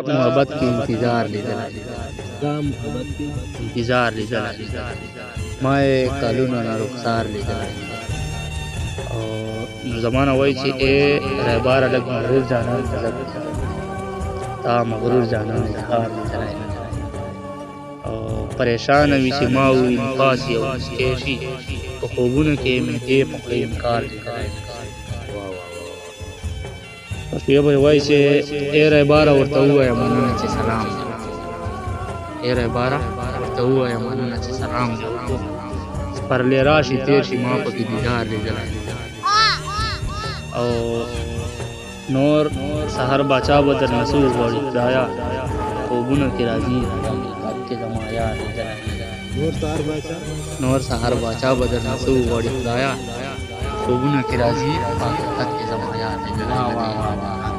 محبت کې انتظار لیدل دا محبت کې انتظار لیدل ما یې کلونه نه رخسار لیدل او زمانه وای چې اے رهبار لګ مغرور جانان تا مغرور جانان اظهار لیدل او پریشان وي چې ما وي انفاس یو کیشي په خوبونو کې مې دې په انکار لیدل پس یو به وای چې اے رهبار ورته ووایم مننه چې سلام اے رهبار ورته ووایم مننه چې سلام پرلې راشي تیر شي ما پکې دیدار لیدل او نور سحر باچا بدر نسور غواړي خدایا خوبونو کې راځي حقیقت کې زما یار لیدل نور سحر باچا بدر نسور غواړي خدایا خوبونو کې راځي حقیقت کې زما یار لیدل